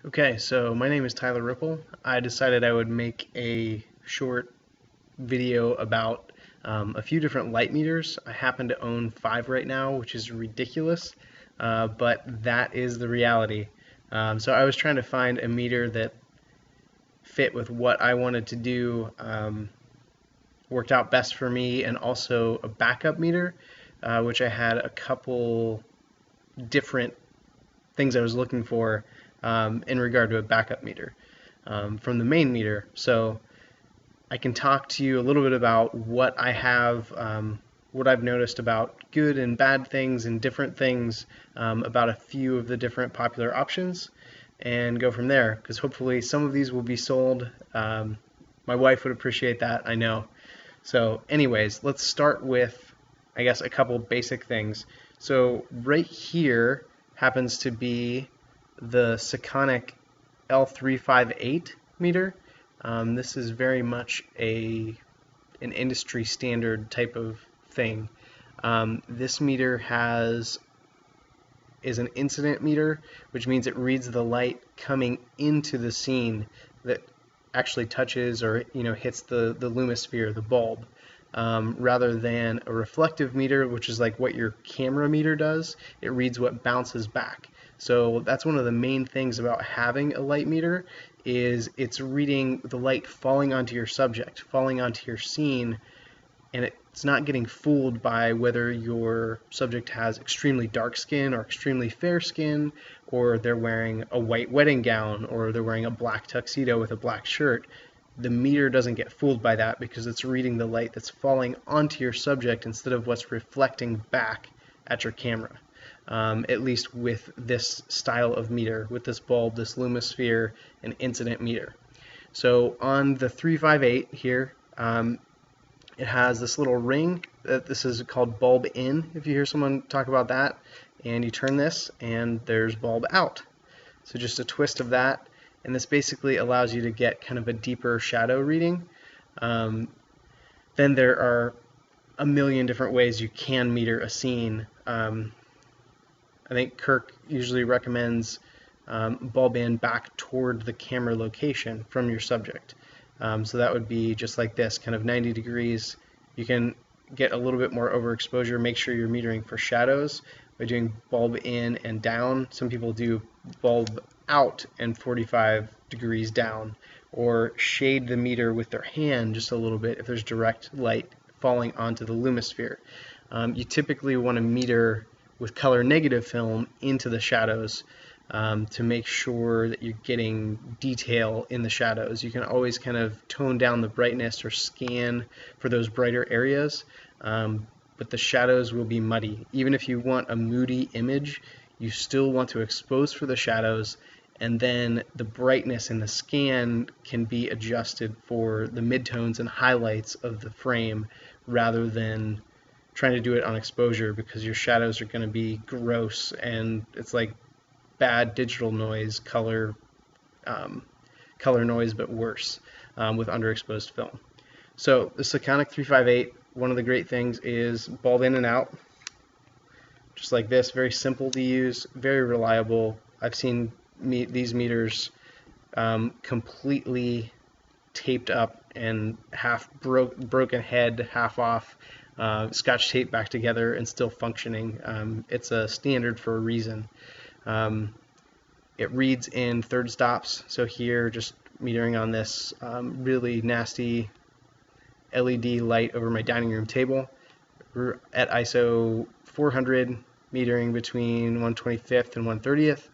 Okay, so my name is Tyler Ripple. I decided I would make a short video about a few different light meters. I happen to own 5 right now, which is ridiculous, but that is the reality. So I was trying to find a meter that fit with what I wanted to do, worked out best for me, and also a backup meter, which I had a couple different things I was looking for in regard to a backup meter from the main meter. So I can talk to you a little bit about what I have, what I've noticed about good and bad things and different things about a few of the different popular options, and go from there, because hopefully some of these will be sold. My wife would appreciate that, I know. So anyways, let's start with, I guess, a couple basic things. So right here happens to be the Sekonic L-358 meter. This is very much an industry standard type of thing. This meter is an incident meter, which means it reads the light coming into the scene that actually touches or hits the lumisphere, the bulb, rather than a reflective meter, which is like what your camera meter does. It reads what bounces back. So that's one of the main things about having a light meter, is it's reading the light falling onto your subject, falling onto your scene, and it's not getting fooled by whether your subject has extremely dark skin or extremely fair skin, or they're wearing a white wedding gown, or they're wearing a black tuxedo with a black shirt. The meter doesn't get fooled by that because it's reading the light that's falling onto your subject instead of what's reflecting back at your camera. At least with this style of meter, with this bulb, this lumisphere, and incident meter. So on the 358 here, it has this little ring that this is called bulb in, if you hear someone talk about that, and you turn this and there's bulb out. So just a twist of that, and this basically allows you to get kind of a deeper shadow reading. Then there are a million different ways you can meter a scene. I think Kirk usually recommends bulb in back toward the camera location from your subject. So that would be just like this, kind of 90 degrees. You can get a little bit more overexposure. Make sure you're metering for shadows by doing bulb in and down. Some people do bulb out and 45 degrees down, or shade the meter with their hand just a little bit if there's direct light falling onto the lumisphere. You typically want to meter with color negative film into the shadows to make sure that you're getting detail in the shadows. You can always kind of tone down the brightness or scan for those brighter areas, but the shadows will be muddy. Even if you want a moody image, you still want to expose for the shadows, and then the brightness in the scan can be adjusted for the midtones and highlights of the frame, rather than trying to do it on exposure, because your shadows are going to be gross, and it's like bad digital noise, color noise, but worse with underexposed film. So the Sekonic 358, one of the great things is bulb in and out, just like this. Very simple to use, very reliable. I've seen these meters completely taped up and half broken head, half off, scotch tape back together and still functioning. It's a standard for a reason. It reads in third stops. So here, just metering on this really nasty LED light over my dining room table. We're at ISO 400, metering between 1/25th and 1/30th.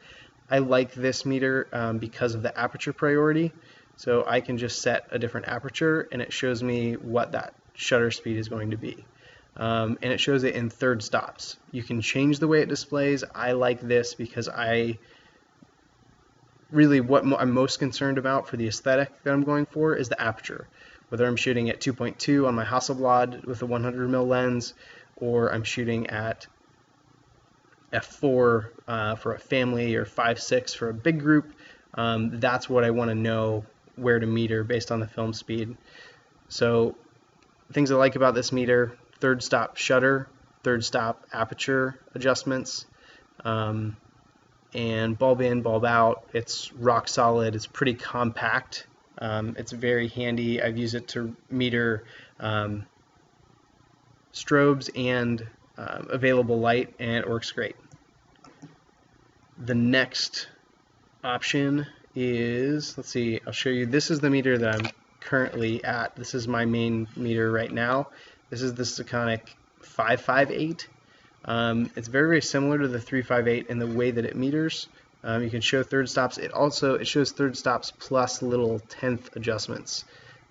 I like this meter because of the aperture priority. So I can just set a different aperture and it shows me what that shutter speed is going to be. And it shows it in third stops. You can change the way it displays. I like this because what I'm most concerned about for the aesthetic that I'm going for is the aperture. Whether I'm shooting at 2.2 on my Hasselblad with a 100mm lens, or I'm shooting at f4 for a family, or 5.6 for a big group, that's what I want to know where to meter based on the film speed. So things I like about this meter: third stop shutter, third stop aperture adjustments, and bulb in, bulb out. It's rock solid. It's pretty compact. It's very handy. I've used it to meter strobes and available light, and it works great. The next option is, let's see, I'll show you. This is the meter that I'm currently at. This is my main meter right now. This is the Sekonic 558. It's very, very similar to the 358 in the way that it meters. You can show third stops. It shows third stops plus little tenth adjustments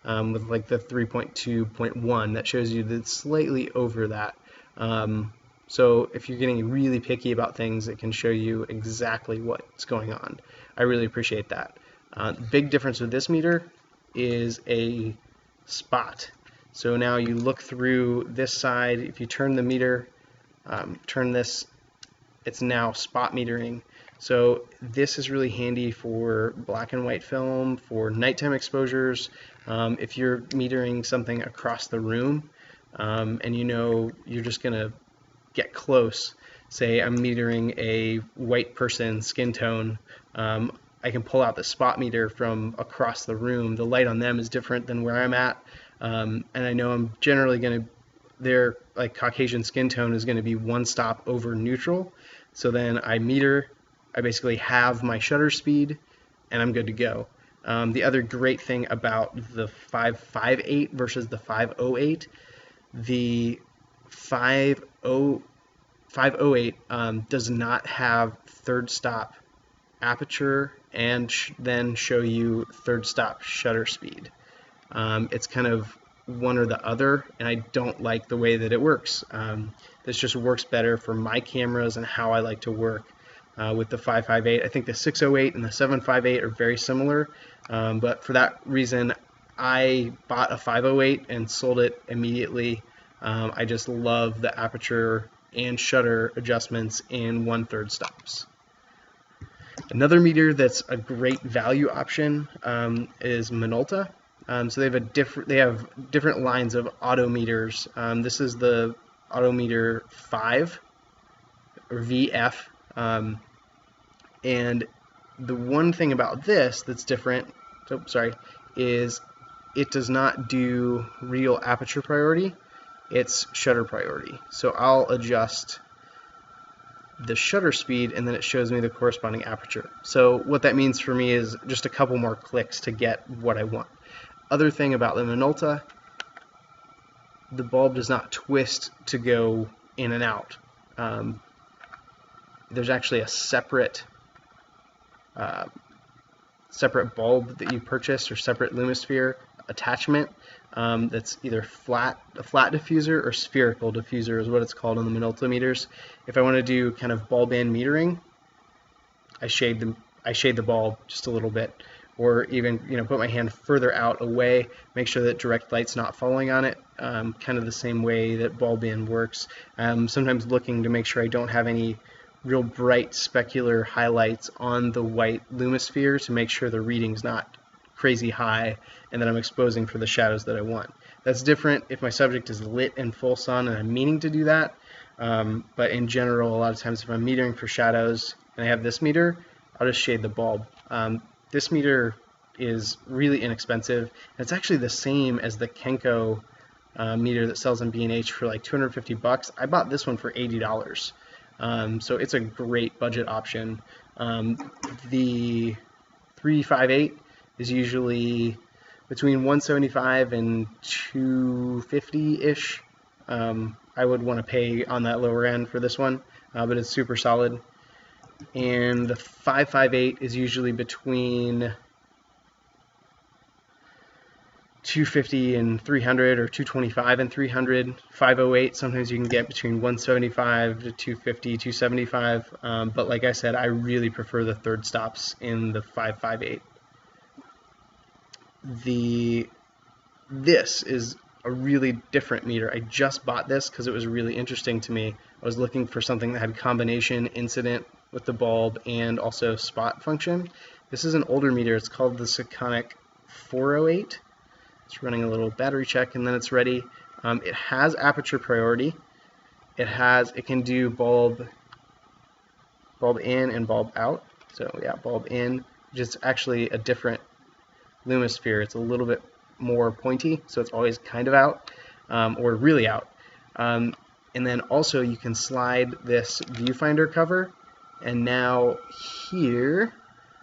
with like the 3.2.1 that shows you that it's slightly over that. So if you're getting really picky about things, it can show you exactly what's going on. I really appreciate that. The big difference with this meter is a spot. So now you look through this side. If you turn the meter, turn this, it's now spot metering. So this is really handy for black and white film, for nighttime exposures. If you're metering something across the room and you know you're just going to get close, say I'm metering a white person skin tone, I can pull out the spot meter from across the room. The light on them is different than where I'm at, and I know I'm generally going to, their like Caucasian skin tone is going to be one stop over neutral. So then I meter, I basically have my shutter speed, and I'm good to go. The other great thing about the 558 versus the 508, the 508 does not have third stop aperture and then show you third stop shutter speed. It's kind of one or the other, and I don't like the way that it works. This just works better for my cameras and how I like to work with the 558. I think the 608 and the 758 are very similar, but for that reason I bought a 508 and sold it immediately. I just love the aperture and shutter adjustments in 1/3 stops. Another meter that's a great value option is Minolta. So they have different lines of auto meters. This is the Autometer 5 or VF, and the one thing about this that's different, is it does not do real aperture priority. It's shutter priority. So I'll adjust the shutter speed and then it shows me the corresponding aperture. So what that means for me is just a couple more clicks to get what I want. Other thing about the Minolta, the bulb does not twist to go in and out. There's actually a separate bulb that you purchase, or separate lumisphere attachment that's either a flat diffuser or spherical diffuser is what it's called on the Minolta meters. If I want to do kind of bulb in metering, I shade the bulb just a little bit, or even put my hand further out away, make sure that direct light's not falling on it, kind of the same way that bulb in works. Sometimes looking to make sure I don't have any real bright specular highlights on the white lumisphere to make sure the reading's not crazy high and that I'm exposing for the shadows that I want. That's different if my subject is lit in full sun and I'm meaning to do that, but in general, a lot of times if I'm metering for shadows and I have this meter, I'll just shade the bulb. This meter is really inexpensive, and it's actually the same as the Kenko meter that sells on B&H for like 250 bucks. I bought this one for $80. So it's a great budget option. The 358 is usually between 175 and 250-ish. I would want to pay on that lower end for this one, but it's super solid. And the 558 is usually between 250 and 300, or 225 and 300. 508, sometimes you can get between 175 to 250, 275. But like I said, I really prefer the third stops in the 558. This is a really different meter. I just bought this because it was really interesting to me. I was looking for something that had combination incident with the bulb and also spot function. This is an older meter. It's called the Sekonic L-408. It's running a little battery check and then it's ready. It has aperture priority. It can do bulb bulb in and bulb out. So yeah, bulb in, just actually a different lumisphere. It's a little bit more pointy, so it's always kind of out, or really out. And then also you can slide this viewfinder cover, and now here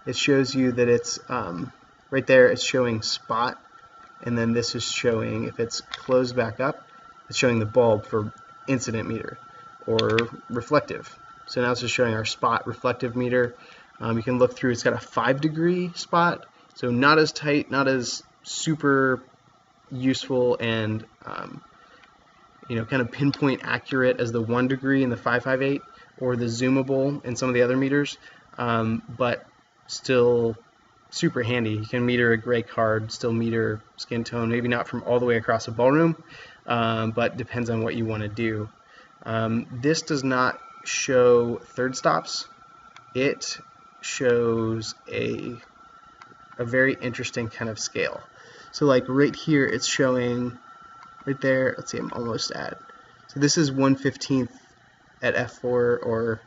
it shows you that it's right there, it's showing spot, and then this is showing, if it's closed back up, it's showing the bulb for incident meter or reflective. So now it's just showing our spot reflective meter. You can look through, it's got a 5-degree spot, so not as tight, not as super useful and kind of pinpoint accurate as the 1 degree in the 558 or the zoomable in some of the other meters, but still super handy. You can meter a gray card, still meter skin tone, maybe not from all the way across a ballroom, but depends on what you want to do. This does not show third stops. It shows a very interesting kind of scale. So like right here, it's showing right there, let's see, I'm almost at. So this is 1/15th at f4, or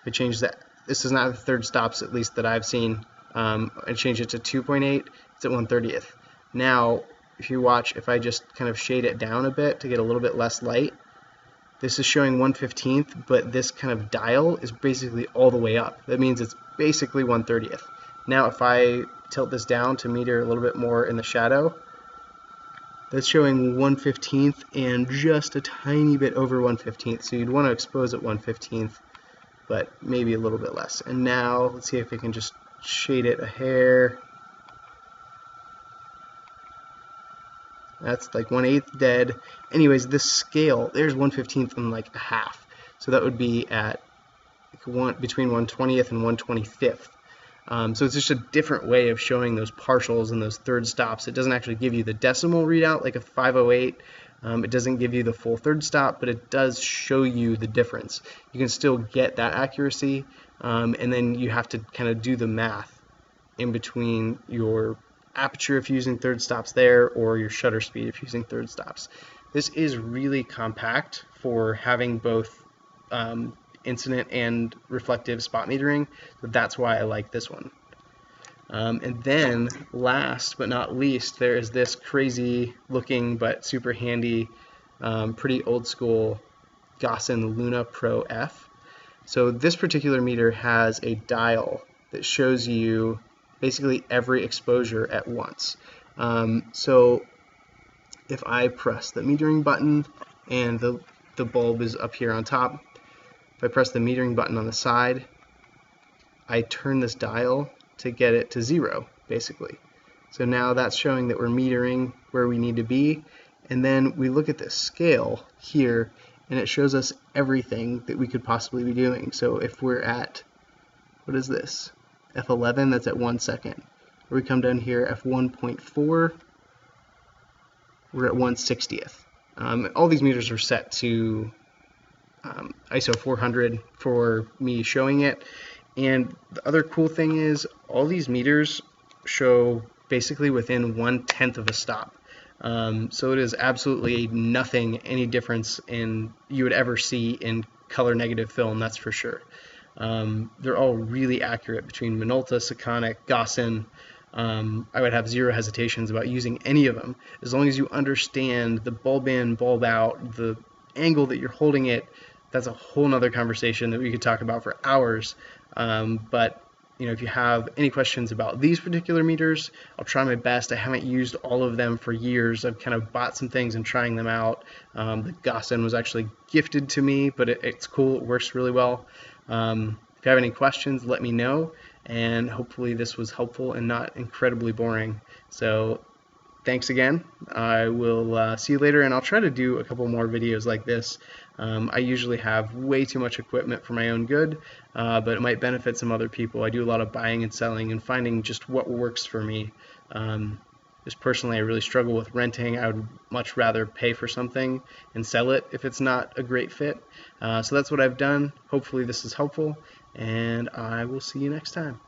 if I change that, this is not the third stops, at least that I've seen. I change it to 2.8, it's at 1/30th. Now, if you watch, if I just kind of shade it down a bit to get a little bit less light, this is showing 1/15th, but this kind of dial is basically all the way up. That means it's basically 1/30th. Now, if I tilt this down to meter a little bit more in the shadow, that's showing 1/15th and just a tiny bit over 1/15th. So you'd want to expose at 1/15th, but maybe a little bit less. And now, let's see if we can just shade it a hair. That's like 1/8 dead. Anyways, this scale, there's 1/15th and like a half. So that would be at between 1/20th and 1/25th. So it's just a different way of showing those partials and those third stops. It doesn't actually give you the decimal readout like a 508. It doesn't give you the full third stop, but it does show you the difference. You can still get that accuracy, and then you have to kind of do the math in between your aperture if you're using third stops there, or your shutter speed if you're using third stops. This is really compact for having both incident and reflective spot metering, so that's why I like this one. And then last but not least, there is this crazy looking but super handy, pretty old school Gossin Luna Pro F. So this particular meter has a dial that shows you basically every exposure at once. So if I press the metering button and the bulb is up here on top, if I press the metering button on the side, I turn this dial to get it to 0, basically. So now that's showing that we're metering where we need to be, and then we look at this scale here, and it shows us everything that we could possibly be doing. So if we're at, what is this? F11, that's at 1 second. Or we come down here, F1.4, we're at 1/60th. All these meters are set to ISO 400 for me showing it. And the other cool thing is all these meters show basically within 1/10 of a stop. So it is absolutely nothing, any difference in you would ever see in color negative film, that's for sure. They're all really accurate between Minolta, Sekonic, Gossin. I would have zero hesitations about using any of them as long as you understand the bulb in, bulb out, the angle that you're holding it. That's a whole nother conversation that we could talk about for hours. But if you have any questions about these particular meters, I'll try my best. I haven't used all of them for years. I've kind of bought some things and trying them out. The Gossin was actually gifted to me, but it's cool. It works really well. If you have any questions, let me know, and hopefully this was helpful and not incredibly boring. So thanks again. I will see you later, and I'll try to do a couple more videos like this. I usually have way too much equipment for my own good, but it might benefit some other people. I do a lot of buying and selling and finding just what works for me. Just personally, I really struggle with renting. I would much rather pay for something and sell it if it's not a great fit. So that's what I've done. Hopefully this is helpful, and I will see you next time.